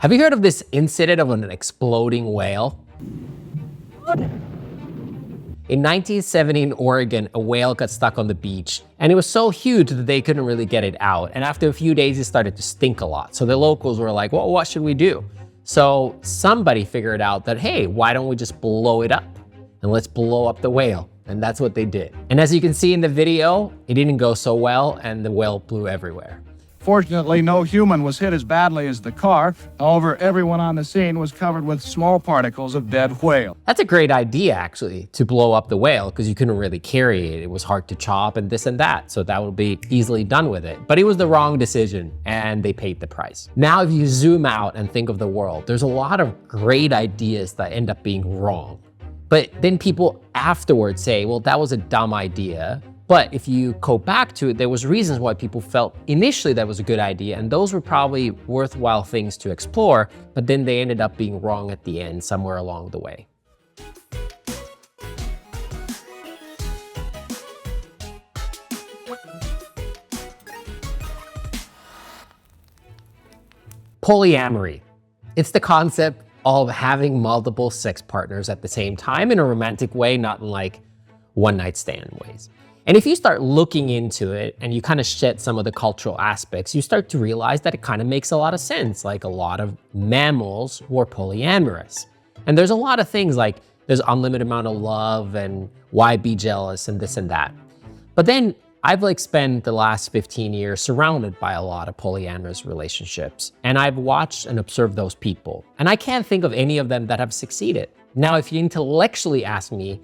Have you heard of this incident of an exploding whale? In 1970 in Oregon, a whale got stuck on the beach, and it was so huge that they couldn't really get it out. And after a few days, it started to stink a lot. So the locals were like, well, what should we do? So somebody figured out that, hey, why don't we just blow it up? And let's blow up the whale. And that's what they did. And as you can see in the video, it didn't go so well, and the whale blew everywhere. Fortunately, no human was hit as badly as the car. However, everyone on the scene was covered with small particles of dead whale. That's a great idea, actually, to blow up the whale, because you couldn't really carry it. It was hard to chop and this and that, so that would be easily done with it. But it was the wrong decision, and they paid the price. Now, if you zoom out and think of the world, there's a lot of great ideas that end up being wrong. But then people afterwards say, well, that was a dumb idea. But if you go back to it, there was reasons why people felt initially that was a good idea, and those were probably worthwhile things to explore, but then they ended up being wrong at the end somewhere along the way. Polyamory. It's the concept of having multiple sex partners at the same time in a romantic way, not in like one-night stand ways. And if you start looking into it and you kind of shed some of the cultural aspects, you start to realize that it kind of makes a lot of sense. Like a lot of mammals were polyamorous. And there's a lot of things like there's unlimited amount of love and why be jealous and this and that. But then I've spent the last 15 years surrounded by a lot of polyamorous relationships. And I've watched and observed those people. And I can't think of any of them that have succeeded. Now, if you intellectually ask me,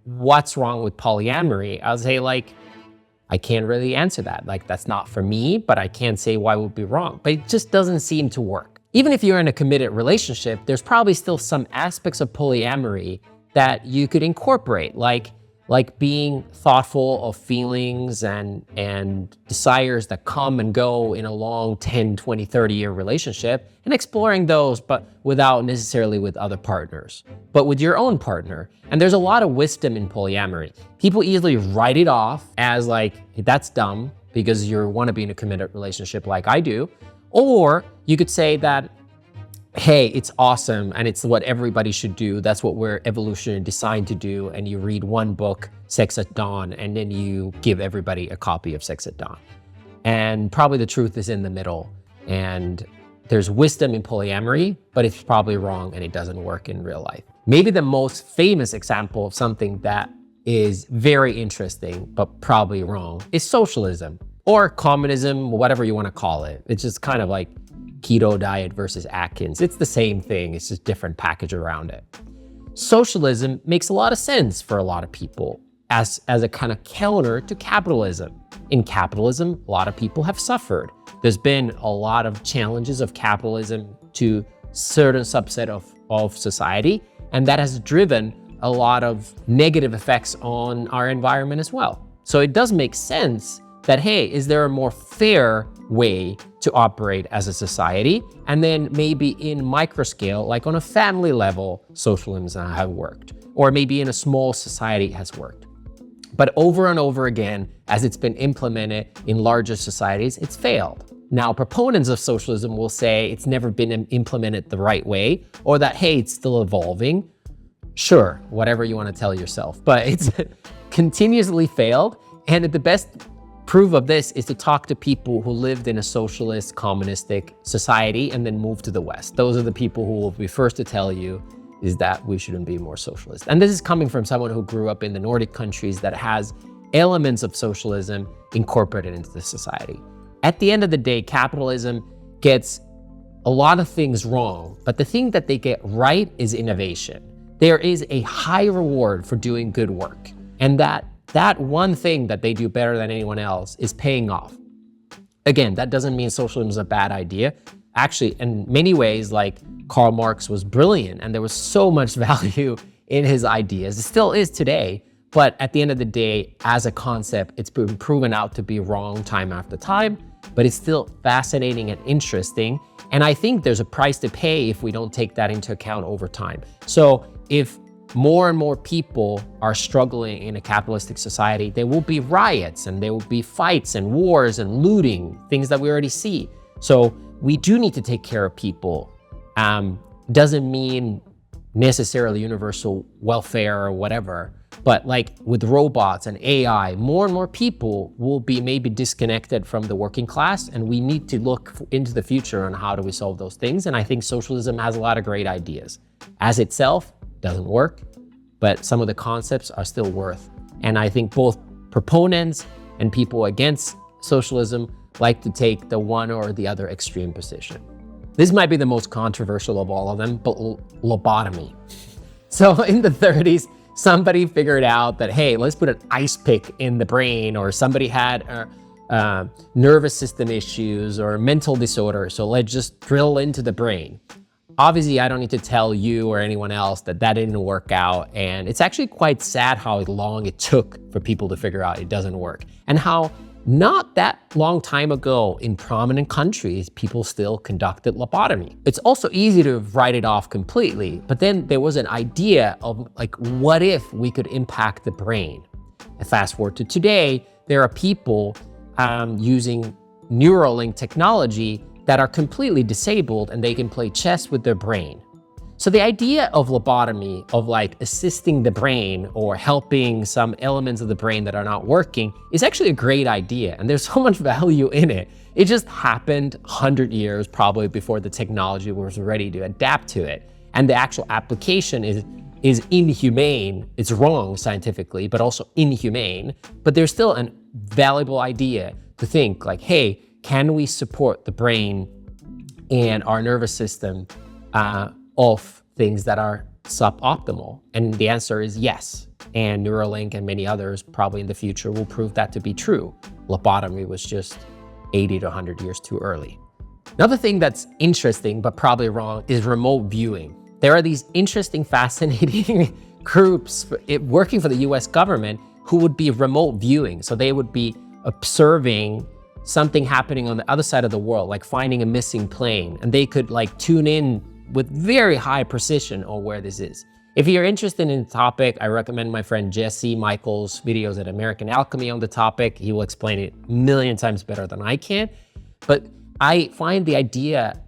what's wrong with polyamory? I'll say I can't really answer that. That's not for me, but I can't say why it would be wrong. But it just doesn't seem to work. Even if you're in a committed relationship, there's probably still some aspects of polyamory that you could incorporate, like being thoughtful of feelings and desires that come and go in a long 10, 20, 30-year relationship, and exploring those, but without necessarily with other partners, but with your own partner. And there's a lot of wisdom in polyamory. People easily write it off as that's dumb because you want to be in a committed relationship like I do. Or you could say that, hey, it's awesome and it's what everybody should do. That's what we're evolutionarily designed to do. And you read one book, Sex at Dawn, and then you give everybody a copy of Sex at Dawn. And probably the truth is in the middle. And there's wisdom in polyamory, but it's probably wrong and it doesn't work in real life. Maybe the most famous example of something that is very interesting, but probably wrong, is socialism or communism, whatever you want to call it. It's just kind of like keto diet versus Atkins. It's the same thing, it's just different package around it. Socialism makes a lot of sense for a lot of people as a kind of counter to capitalism. In capitalism, a lot of people have suffered. There's been a lot of challenges of capitalism to certain subset of society, and that has driven a lot of negative effects on our environment as well. So it does make sense that, hey, is there a more fair way to operate as a society? And then maybe in micro scale, like on a family level, socialism have worked, or maybe in a small society has worked. But over and over again, as it's been implemented in larger societies, it's failed. Now, proponents of socialism will say it's never been implemented the right way, or that, hey, it's still evolving. Sure, whatever you want to tell yourself, but it's continuously failed. And the best proof of this is to talk to people who lived in a socialist, communistic society and then moved to the West. Those are the people who will be first to tell you is that we shouldn't be more socialist. And this is coming from someone who grew up in the Nordic countries that has elements of socialism incorporated into the society. At the end of the day, capitalism gets a lot of things wrong, but the thing that they get right is innovation. There is a high reward for doing good work, and that one thing that they do better than anyone else is paying off. Again, that doesn't mean socialism is a bad idea. Actually, in many ways, Karl Marx was brilliant and there was so much value in his ideas. It still is today, but at the end of the day, as a concept, it's been proven out to be wrong time after time, but it's still fascinating and interesting. And I think there's a price to pay if we don't take that into account over time. So if more and more people are struggling in a capitalistic society, there will be riots and there will be fights and wars and looting, things that we already see. So we do need to take care of people doesn't mean necessarily universal welfare or whatever, but like with robots and AI, more and more people will be maybe disconnected from the working class, and we need to look into the future on how do we solve those things. And I think socialism has a lot of great ideas. As itself, doesn't work, but some of the concepts are still worth. And I think both proponents and people against socialism like to take the one or the other extreme position. This might be the most controversial of all of them, but lobotomy. So in the 30s, somebody figured out that, hey, let's put an ice pick in the brain, or somebody had nervous system issues or mental disorder, so let's just drill into the brain. Obviously, I don't need to tell you or anyone else that that didn't work out, and it's actually quite sad how long it took for people to figure out it doesn't work, and how not that long time ago in prominent countries, people still conducted lobotomy. It's also easy to write it off completely, but then there was an idea of like, what if we could impact the brain? And fast forward to today, there are people using Neuralink technology that are completely disabled and they can play chess with their brain. So the idea of lobotomy, of like assisting the brain or helping some elements of the brain that are not working, is actually a great idea, and there's so much value in it. It just happened 100 years probably before the technology was ready to adapt to it. And the actual application is inhumane. It's wrong scientifically, but also inhumane. But there's still a valuable idea to think like, hey, can we support the brain and our nervous system of things that are suboptimal? And the answer is yes. And Neuralink and many others probably in the future will prove that to be true. Lobotomy was just 80 to 100 years too early. Another thing that's interesting, but probably wrong, is remote viewing. There are these interesting, fascinating groups working for the US government who would be remote viewing. So they would be observing something happening on the other side of the world, like finding a missing plane, and they could like tune in with very high precision on where this is. If you're interested in the topic, I recommend my friend Jesse Michael's videos at American Alchemy on the topic. He will explain it a million times better than I can. But I find the idea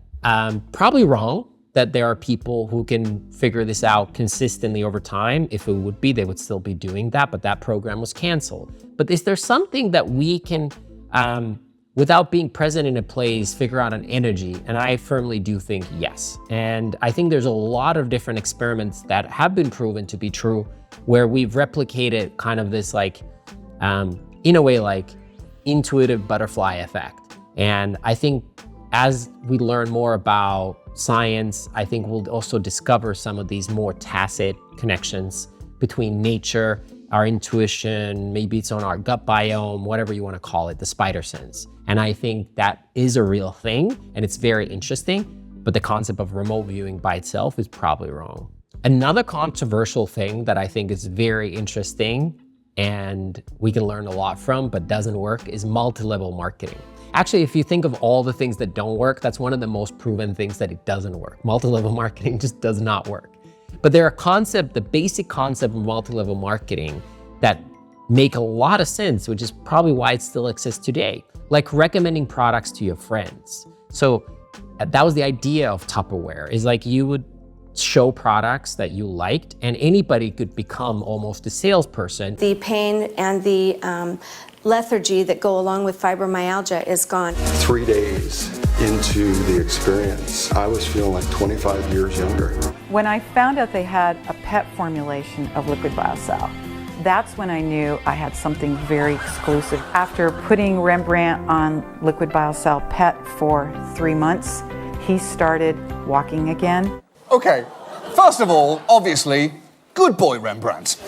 probably wrong, that there are people who can figure this out consistently over time. If it would be, they would still be doing that, but that program was canceled. But is there something that we can, without being present in a place, figure out an energy? And I firmly do think yes. And I think there's a lot of different experiments that have been proven to be true, where we've replicated kind of this like, in a way, like intuitive butterfly effect. And I think as we learn more about science, I think we'll also discover some of these more tacit connections between nature, our intuition, maybe it's on our gut biome, whatever you want to call it, the spider sense. And I think that is a real thing, and it's very interesting, but the concept of remote viewing by itself is probably wrong. Another controversial thing that I think is very interesting and we can learn a lot from, but doesn't work, is multi-level marketing. Actually, if you think of all the things that don't work, that's one of the most proven things that it doesn't work. Multi-level marketing just does not work. But there are the basic concept of multi-level marketing that make a lot of sense, which is probably why it still exists today. Like recommending products to your friends. So that was the idea of Tupperware, is like you would show products that you liked and anybody could become almost a salesperson. The pain and the lethargy that go along with fibromyalgia is gone. 3 days into the experience, I was feeling like 25 years younger. When I found out they had a pet formulation of liquid biocell, that's when I knew I had something very exclusive. After putting Rembrandt on liquid biocell pet for 3 months, he started walking again. Okay, first of all, obviously, good boy Rembrandt.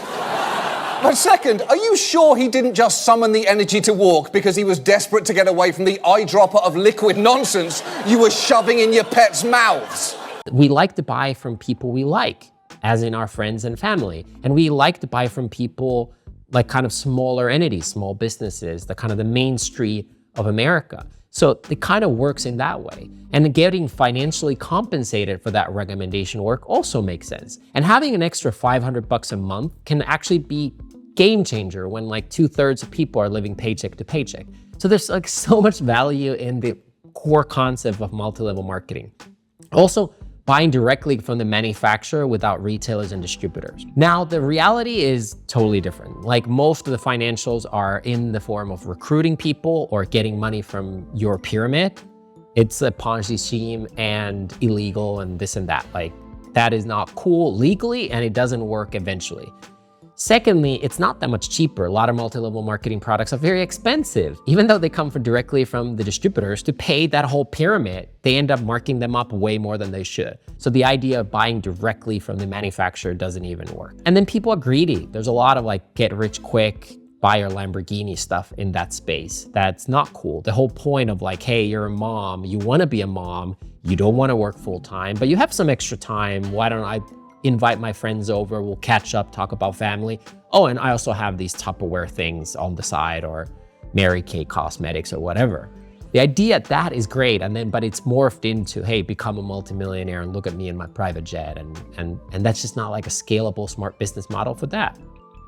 But second, are you sure he didn't just summon the energy to walk because he was desperate to get away from the eyedropper of liquid nonsense you were shoving in your pets' mouths? We like to buy from people we like, as in our friends and family. And we like to buy from people like kind of smaller entities, small businesses, the kind of the Main Street of America. So it kind of works in that way. And getting financially compensated for that recommendation work also makes sense. And having an extra $500 a month can actually be game changer when like 2/3 of people are living paycheck to paycheck. So there's like so much value in the core concept of multi-level marketing. Also, buying directly from the manufacturer without retailers and distributors. Now, the reality is totally different. Like most of the financials are in the form of recruiting people or getting money from your pyramid. It's a Ponzi scheme and illegal and this and that. Like that is not cool legally and it doesn't work eventually. Secondly, it's not that much cheaper. A lot of multi-level marketing products are very expensive. Even though they come directly from the distributors, to pay that whole pyramid, they end up marking them up way more than they should. So the idea of buying directly from the manufacturer doesn't even work. And then people are greedy. There's a lot of like get rich quick, buy your Lamborghini stuff in that space. That's not cool. The whole point of like, hey, you're a mom, you wanna be a mom, you don't wanna work full time, but you have some extra time. Why don't I invite my friends over, we'll catch up, talk about family. Oh, and I also have these Tupperware things on the side or Mary Kay Cosmetics or whatever. The idea that is great, but it's morphed into, hey, become a multimillionaire and look at me in my private jet. And that's just not like a scalable, smart business model for that.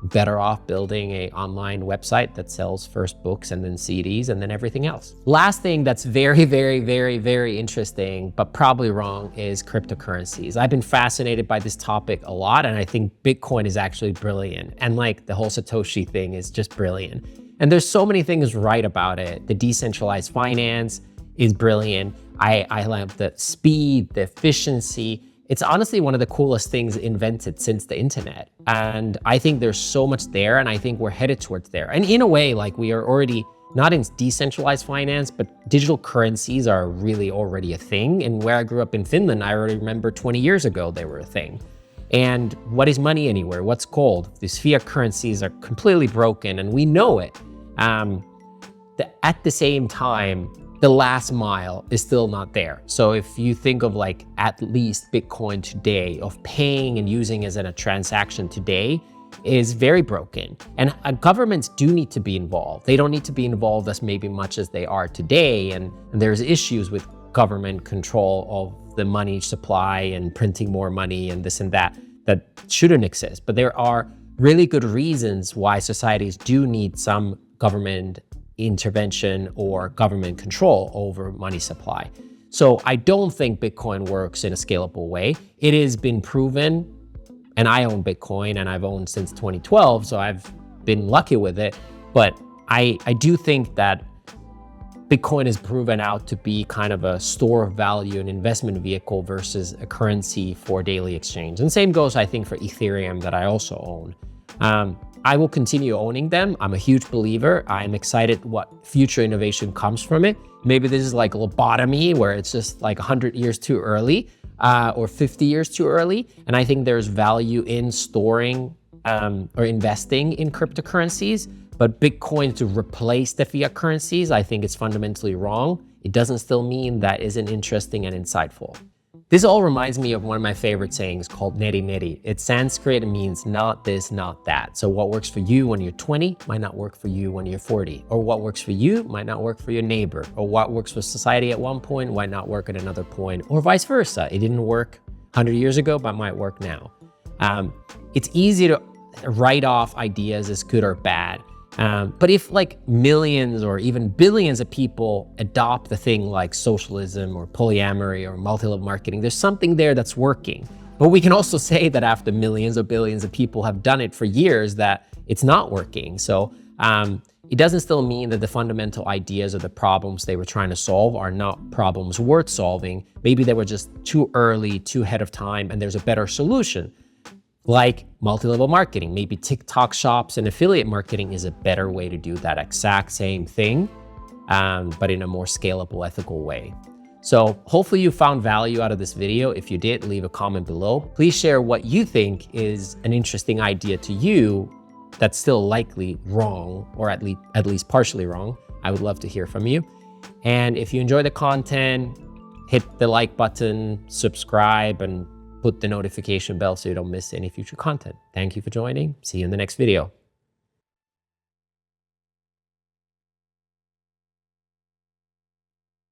Better off building an online website that sells first books and then CDs and then everything else. Last thing that's very, very, very, very interesting, but probably wrong, is cryptocurrencies. I've been fascinated by this topic a lot, and I think Bitcoin is actually brilliant. And like the whole Satoshi thing is just brilliant. And there's so many things right about it. The decentralized finance is brilliant. I love the speed, the efficiency. It's honestly one of the coolest things invented since the internet. And I think there's so much there, and I think we're headed towards there. And in a way, like we are already not in decentralized finance, but digital currencies are really already a thing. And where I grew up in Finland, I already remember 20 years ago, they were a thing. And what is money anywhere? What's gold? These fiat currencies are completely broken, and we know it. At the same time, the last mile is still not there. So if you think of like at least Bitcoin today, of paying and using as in a transaction today, is very broken. And governments do need to be involved. They don't need to be involved as maybe much as they are today. And there's issues with government control of the money supply and printing more money and this and that shouldn't exist. But there are really good reasons why societies do need some government intervention or government control over money supply. So I don't think Bitcoin works in a scalable way. It has been proven, and I own Bitcoin and I've owned since 2012, so I've been lucky with it. But I do think that Bitcoin is proven out to be kind of a store of value, an investment vehicle versus a currency for daily exchange. And same goes, I think, for Ethereum that I also own. I will continue owning them. I'm a huge believer. I'm excited what future innovation comes from it. Maybe this is like lobotomy, where it's just like 100 years too early or 50 years too early. And I think there's value in storing or investing in cryptocurrencies. But Bitcoin to replace the fiat currencies, I think it's fundamentally wrong. It doesn't still mean that isn't interesting and insightful. This all reminds me of one of my favorite sayings called neti neti. It's Sanskrit, it means not this, not that. So what works for you when you're 20 might not work for you when you're 40. Or what works for you might not work for your neighbor. Or what works for society at one point might not work at another point. Or vice versa. It didn't work 100 years ago, but might work now. It's easy to write off ideas as good or bad. But if like millions or even billions of people adopt the thing like socialism or polyamory or multilevel marketing, there's something there that's working. But we can also say that after millions or billions of people have done it for years that it's not working. So it doesn't still mean that the fundamental ideas or the problems they were trying to solve are not problems worth solving. Maybe they were just too early, too ahead of time, and there's a better solution. Like multi-level marketing, maybe TikTok shops and affiliate marketing is a better way to do that exact same thing, but in a more scalable, ethical way. So hopefully you found value out of this video. If you did, leave a comment below. Please share what you think is an interesting idea to you that's still likely wrong, or at least partially wrong. I would love to hear from you. And if you enjoy the content, hit the like button, subscribe, and put the notification bell so you don't miss any future content. Thank you for joining. See you in the next video.